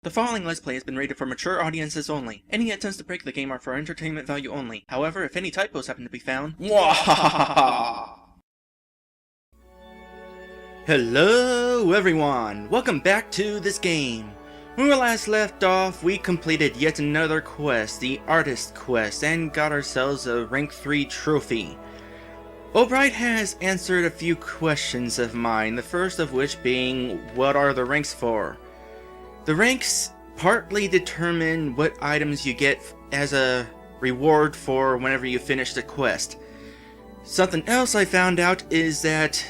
The following Let's Play has been rated for mature audiences only. Any attempts to break the game are for entertainment value only. However, if any typos happen to be found... Hello everyone! Welcome back to this game. When we last left off, we completed yet another quest, the Artist Quest, and got ourselves a Rank 3 trophy. Albright has answered a few questions of mine, the first of which being, what are the ranks for? The ranks partly determine what items you get as a reward for whenever you finish the quest. Something else I found out is that,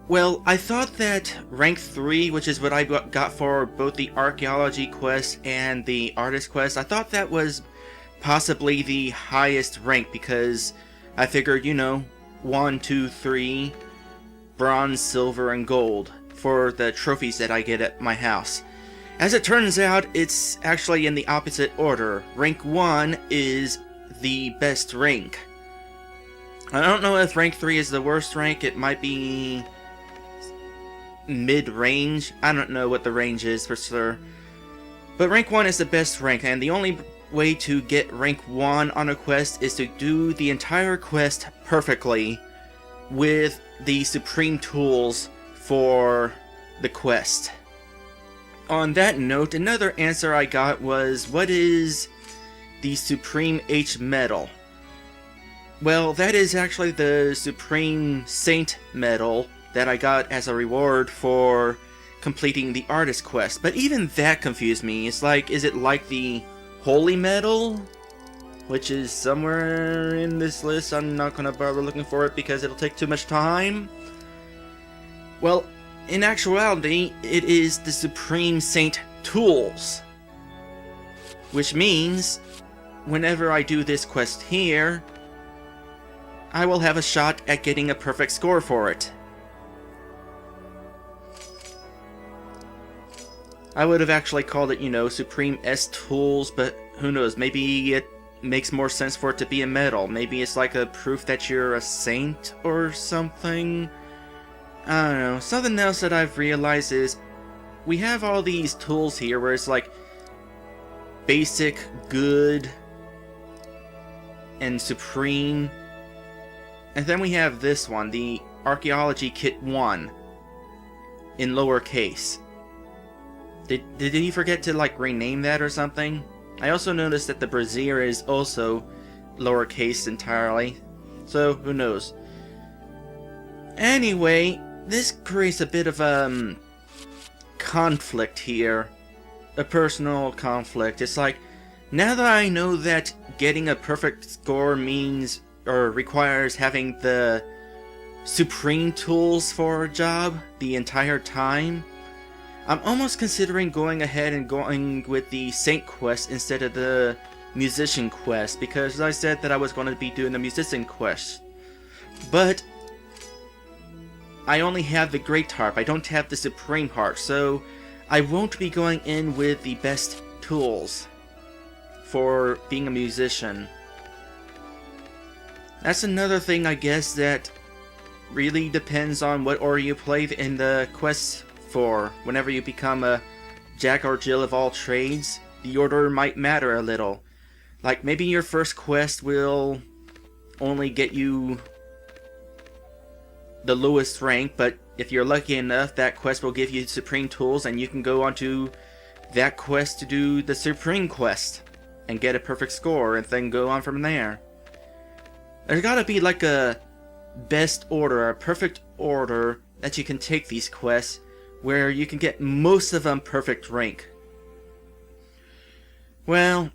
well, I thought that rank 3, which is what I got for both the archaeology quest and the artist quest, I thought that was possibly the highest rank because I figured, you know, 1, 2, 3, bronze, silver, and gold for the trophies that I get at my house. As it turns out, it's actually in the opposite order. Rank 1 is the best rank. I don't know if rank 3 is the worst rank. It might be mid-range. I don't know what the range is for sure. But rank 1 is the best rank, and the only way to get rank 1 on a quest is to do the entire quest perfectly with the supreme tools for the quest. On that note, another answer I got was, what is the Supreme H Medal? Well, that is actually the Supreme Saint Medal that I got as a reward for completing the Artist Quest. But even that confused me. It's like, is it like the Holy Medal? Which is somewhere in this list. I'm not gonna bother looking for it because it'll take too much time. Well, in actuality, it is the Supreme Saint Tools. Which means, whenever I do this quest here, I will have a shot at getting a perfect score for it. I would have actually called it, you know, Supreme S Tools, but who knows, maybe it makes more sense for it to be a medal. Maybe it's like a proof that you're a saint or something. I don't know. Something else that I've realized is we have all these tools here where it's like basic, good, and supreme. And then we have this one, the Archaeology Kit 1, in lowercase. Did he forget to like rename that or something? I also noticed that the brassiere is also lowercase entirely. So, who knows. Anyway, this creates a bit of conflict here. A personal conflict. It's like, now that I know that getting a perfect score means, or requires having the supreme tools for a job the entire time, I'm almost considering going ahead and going with the Saint quest instead of the Musician quest, because I said that I was going to be doing the Musician quest. But I only have the Great Harp, I don't have the Supreme Harp, so I won't be going in with the best tools for being a musician. That's another thing, I guess, that really depends on what order you play in the quests for. Whenever you become a Jack or Jill of all trades, the order might matter a little. Like, maybe your first quest will only get you the lowest rank, but if you're lucky enough, that quest will give you supreme tools and you can go on to that quest to do the supreme quest and get a perfect score and then go on from there. There's gotta be like a best order, a perfect order that you can take these quests where you can get most of them perfect rank. Well,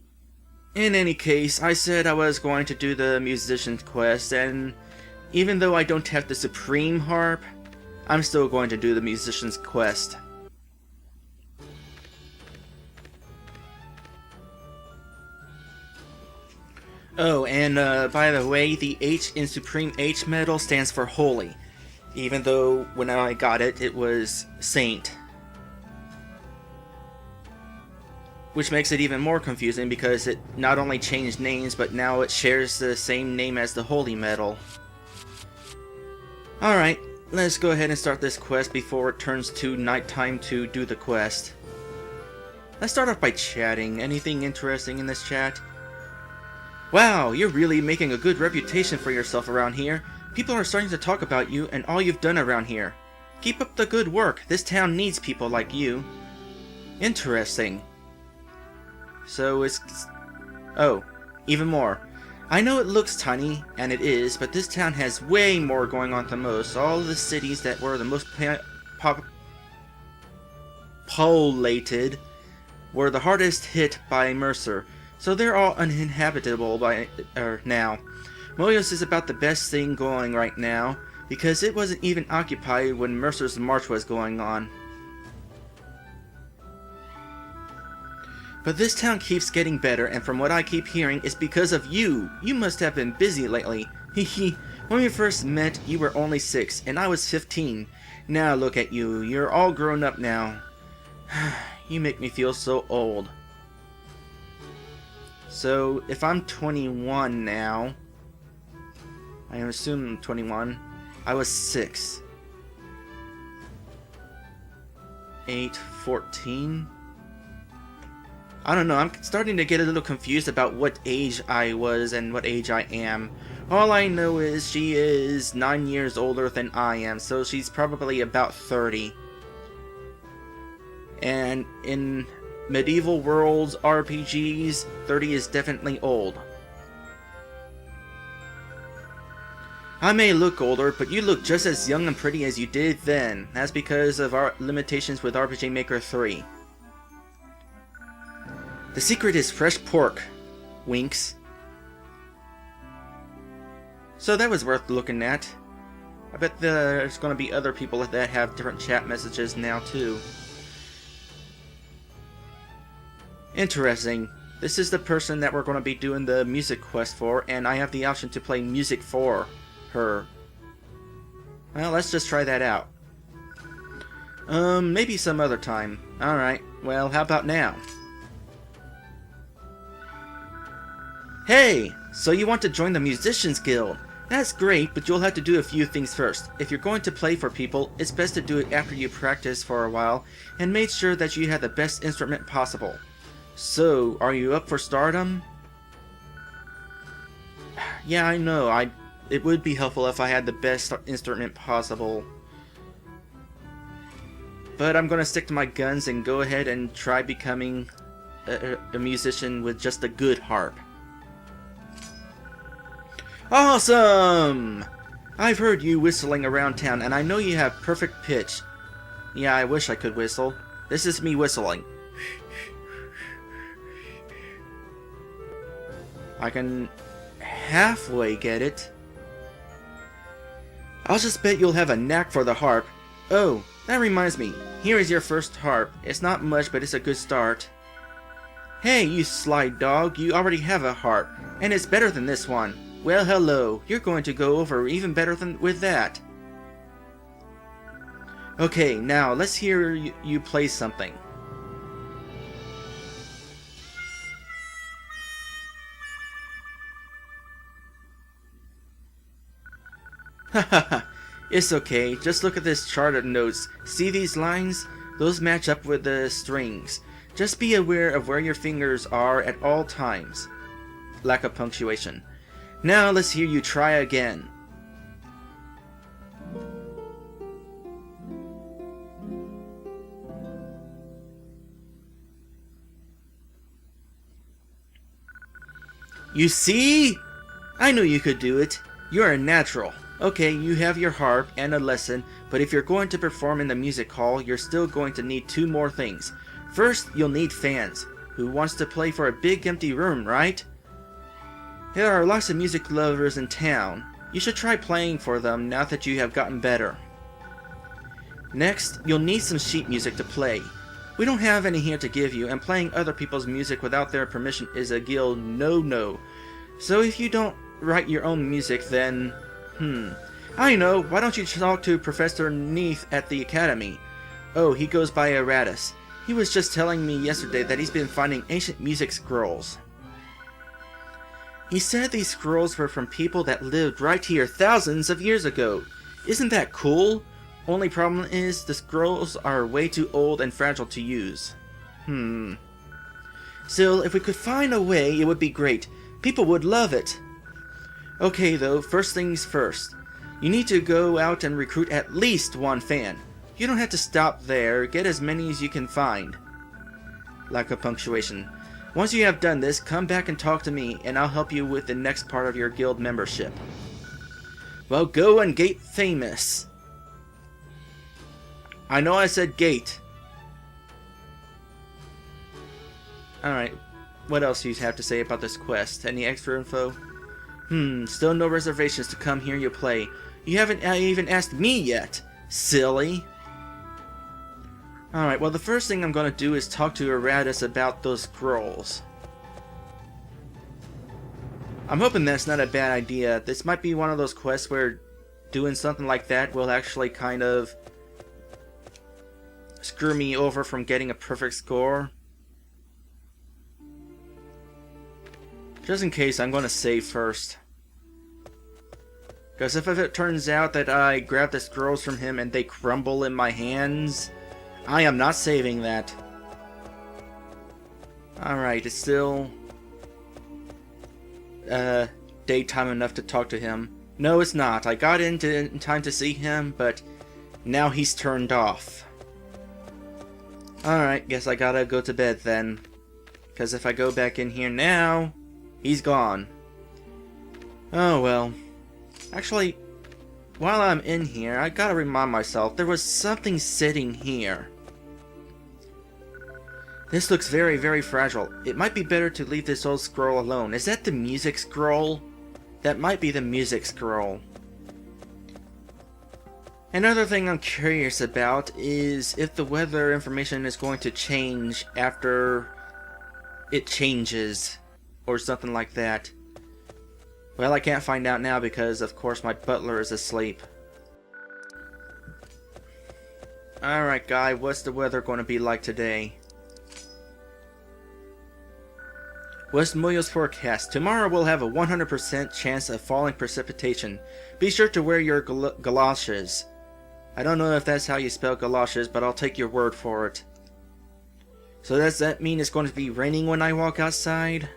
in any case, I said I was going to do the Musician's quest, and even though I don't have the Supreme Harp, I'm still going to do the Musician's quest. Oh, and by the way, the H in Supreme H Medal stands for Holy, even though when I got it, it was Saint. Which makes it even more confusing because it not only changed names, but now it shares the same name as the Holy Medal. Alright, let's go ahead and start this quest before it turns to nighttime to do the quest. Let's start off by chatting. Anything interesting in this chat? Wow, you're really making a good reputation for yourself around here. People are starting to talk about you and all you've done around here. Keep up the good work. This town needs people like you. Interesting. So it's... Oh, even more. I know it looks tiny, and it is, but this town has way more going on than most. All the cities that were the most populated were the hardest hit by Mercer, so they're all uninhabitable by now. Moyos is about the best thing going right now, because it wasn't even occupied when Mercer's march was going on. But this town keeps getting better, and from what I keep hearing, it's because of you. You must have been busy lately. Hehe. When we first met, you were only 6, and I was 15. Now look at you. You're all grown up now. You make me feel so old. So, if I'm 21 now, I assume I'm 21, I was 6. 8, 14... I don't know, I'm starting to get a little confused about what age I was and what age I am. All I know is she is 9 years older than I am, so she's probably about 30. And in medieval worlds RPGs, 30 is definitely old. I may look older, but you look just as young and pretty as you did then. That's because of our limitations with RPG Maker 3. The secret is fresh pork. Winks. So that was worth looking at. I bet there's going to be other people that have different chat messages now too. Interesting. This is the person that we're going to be doing the music quest for, and I have the option to play music for her. Well, let's just try that out. Maybe some other time. Alright, well, how about now? Hey! So you want to join the Musicians Guild? That's great, but you'll have to do a few things first. If you're going to play for people, it's best to do it after you practice for a while, and make sure that you have the best instrument possible. So, are you up for stardom? Yeah, I know, it would be helpful if I had the best instrument possible. But I'm gonna stick to my guns and go ahead and try becoming a musician with just a good harp. Awesome! I've heard you whistling around town, and I know you have perfect pitch. Yeah, I wish I could whistle. This is me whistling. I can halfway get it. I'll just bet you'll have a knack for the harp. Oh, that reminds me. Here is your first harp. It's not much, but it's a good start. Hey, you sly dog, you already have a harp, and it's better than this one. Well, hello. You're going to go over even better than with that. Okay, now let's hear you play something. Hahaha, it's okay. Just look at this chart of notes. See these lines? Those match up with the strings. Just be aware of where your fingers are at all times. Lack of punctuation. Now let's hear you try again. You see? I knew you could do it. You're a natural. Okay, you have your harp and a lesson, but if you're going to perform in the music hall, you're still going to need 2 more things. First, you'll need fans. Who wants to play for a big empty room, right? There are lots of music lovers in town. You should try playing for them now that you have gotten better. Next, you'll need some sheet music to play. We don't have any here to give you, and playing other people's music without their permission is a guild no-no. So if you don't write your own music, then... I know, why don't you talk to Professor Neath at the Academy? Oh, he goes by Eratus. He was just telling me yesterday that he's been finding ancient music scrolls. He said these scrolls were from people that lived right here thousands of years ago. Isn't that cool? Only problem is, the scrolls are way too old and fragile to use. Still, if we could find a way, it would be great. People would love it. Okay though, first things first. You need to go out and recruit at least one fan. You don't have to stop there, get as many as you can find. Lack of punctuation. Once you have done this, come back and talk to me, and I'll help you with the next part of your guild membership. Well, go and get famous. I know I said gate. Alright, what else do you have to say about this quest? Any extra info? Still no reservations to come hear you play. You haven't even asked me yet, silly. Alright, well the first thing I'm gonna do is talk to Ursus about those scrolls. I'm hoping that's not a bad idea. This might be one of those quests where doing something like that will actually kind of screw me over from getting a perfect score. Just in case, I'm gonna save first. Because if it turns out that I grab the scrolls from him and they crumble in my hands, I am not saving that. Alright, it's still daytime enough to talk to him. No, it's not. I got in time to see him, but now he's turned off. Alright, guess I gotta go to bed then. Because if I go back in here now, he's gone. Oh well. Actually, while I'm in here, I gotta remind myself there was something sitting here. This looks very, very fragile. It might be better to leave this old scroll alone. Is that the music scroll? That might be the music scroll. Another thing I'm curious about is if the weather information is going to change after it changes, or something like that. Well, I can't find out now because, of course, my butler is asleep. Alright, guy, what's the weather going to be like today? West Moyos forecast. Tomorrow we'll have a 100% chance of falling precipitation. Be sure to wear your galoshes. I don't know if that's how you spell galoshes, but I'll take your word for it. So does that mean it's going to be raining when I walk outside?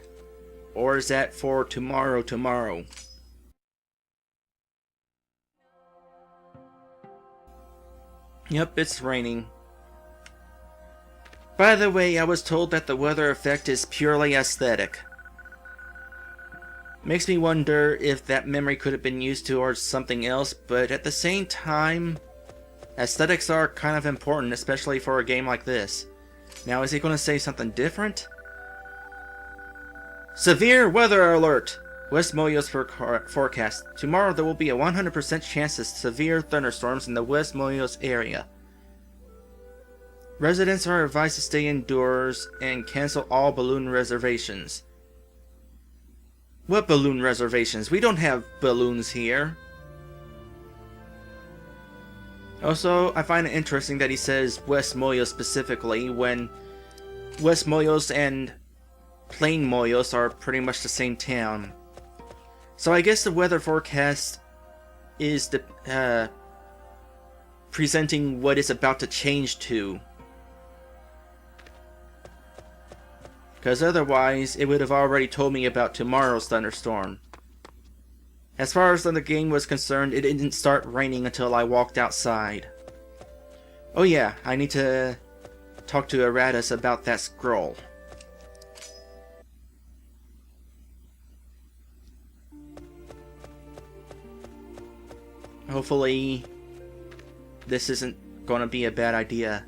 Or is that for tomorrow? Yep, it's raining. By the way, I was told that the weather effect is purely aesthetic. Makes me wonder if that memory could have been used towards something else, but at the same time, aesthetics are kind of important, especially for a game like this. Now, is he going to say something different? Severe weather alert! West Moyos forecast. Tomorrow there will be a 100% chance of severe thunderstorms in the West Moyos area. Residents are advised to stay indoors and cancel all balloon reservations. What balloon reservations? We don't have balloons here. Also, I find it interesting that he says West Moyos specifically when West Moyos and Plain Moyos are pretty much the same town. So I guess the weather forecast is presenting what it's about to change to. Because otherwise, it would have already told me about tomorrow's thunderstorm. As far as the game was concerned, it didn't start raining until I walked outside. Oh yeah, I need to talk to Ursus about that scroll. Hopefully, this isn't going to be a bad idea.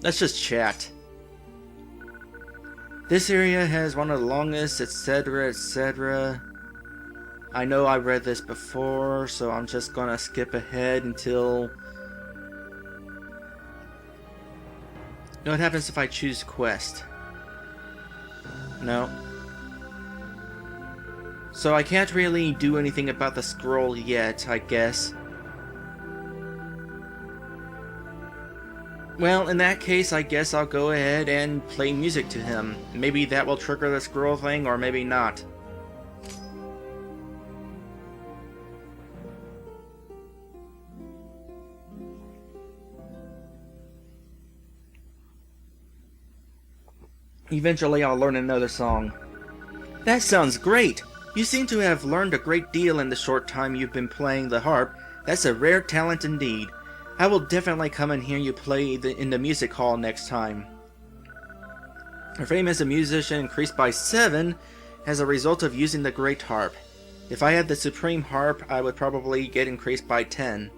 Let's just chat. This area has one of the longest, etc., etc. I know I read this before, so I'm just gonna skip ahead until... You know what happens if I choose quest? No. So I can't really do anything about the scroll yet, I guess. Well, in that case, I guess I'll go ahead and play music to him. Maybe that will trigger the scroll thing, or maybe not. Eventually I'll learn another song. That sounds great! You seem to have learned a great deal in the short time you've been playing the harp. That's a rare talent indeed. I will definitely come and hear you play in the music hall next time. Her fame as a musician increased by 7 as a result of using the great harp. If I had the supreme harp, I would probably get increased by 10.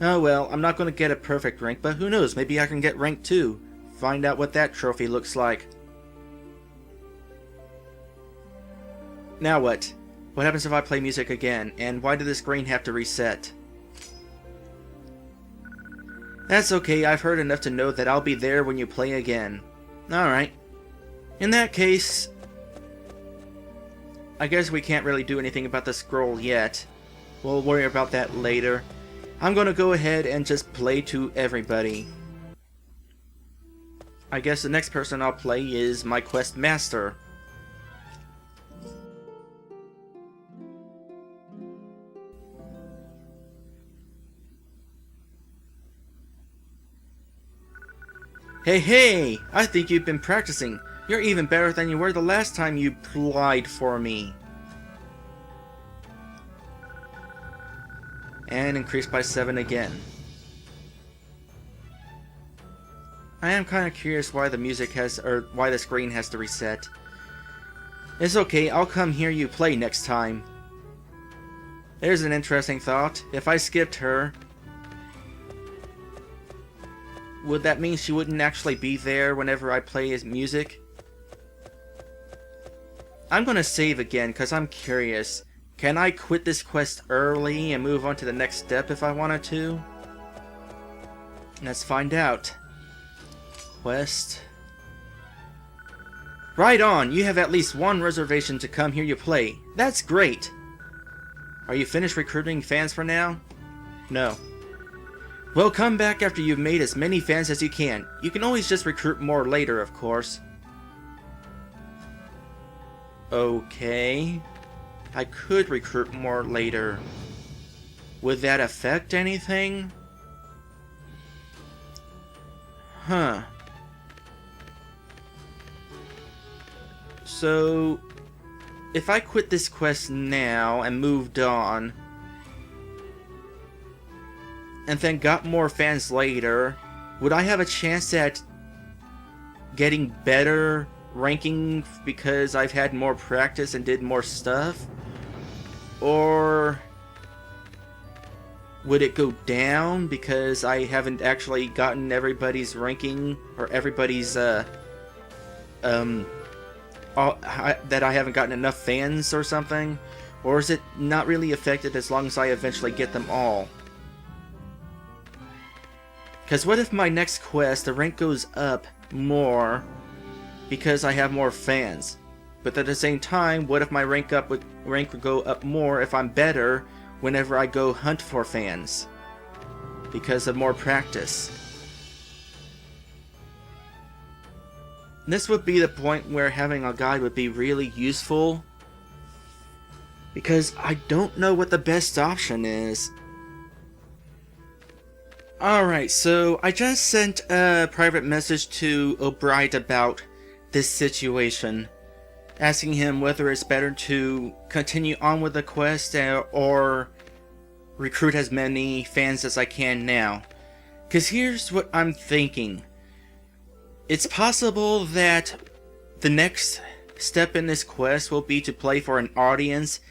Oh well, I'm not going to get a perfect rank, but who knows, maybe I can get rank 2. Find out what that trophy looks like. Now what? What happens if I play music again, and why did the screen have to reset? That's okay, I've heard enough to know that I'll be there when you play again. Alright. In that case, I guess we can't really do anything about the scroll yet. We'll worry about that later. I'm gonna go ahead and just play to everybody. I guess the next person I'll play is my quest master. Hey, I think you've been practicing. You're even better than you were the last time you plied for me. And increased by 7 again. I am kind of curious why the music has, or why the screen has to reset. It's okay, I'll come hear you play next time. There's an interesting thought. If I skipped her, would that mean she wouldn't actually be there whenever I play his music? I'm gonna save again because I'm curious. Can I quit this quest early and move on to the next step if I wanted to? Let's find out. Quest. Right on! You have at least one reservation to come hear you play. That's great! Are you finished recruiting fans for now? No. Well, come back after you've made as many fans as you can. You can always just recruit more later, of course. Okay. I could recruit more later. Would that affect anything? Huh. So, if I quit this quest now and moved on, and then got more fans later, would I have a chance at getting better ranking because I've had more practice and did more stuff? Or would it go down because I haven't actually gotten everybody's ranking, or everybody's that I haven't gotten enough fans or something? Or is it not really affected as long as I eventually get them all? Because what if my next quest, the rank goes up more because I have more fans? But at the same time, what if my rank would go up more if I'm better whenever I go hunt for fans? Because of more practice. This would be the point where having a guide would be really useful. Because I don't know what the best option is. Alright, so I just sent a private message to O'Brien about this situation, asking him whether it's better to continue on with the quest or recruit as many fans as I can now. Because here's what I'm thinking. It's possible that the next step in this quest will be to play for an audience,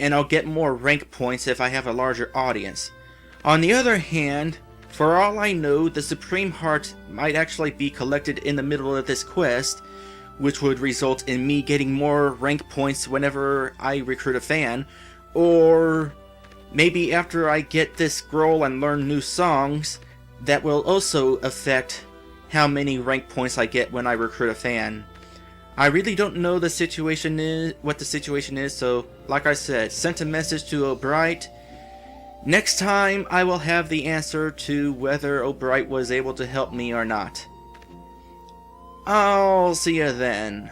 and I'll get more rank points if I have a larger audience. On the other hand, for all I know, the Supreme Heart might actually be collected in the middle of this quest, which would result in me getting more rank points whenever I recruit a fan, or maybe after I get this scroll and learn new songs, that will also affect how many rank points I get when I recruit a fan. I really don't know what the situation is, so like I said, sent a message to O'Brien. Next time, I will have the answer to whether O'Brien was able to help me or not. I'll see you then.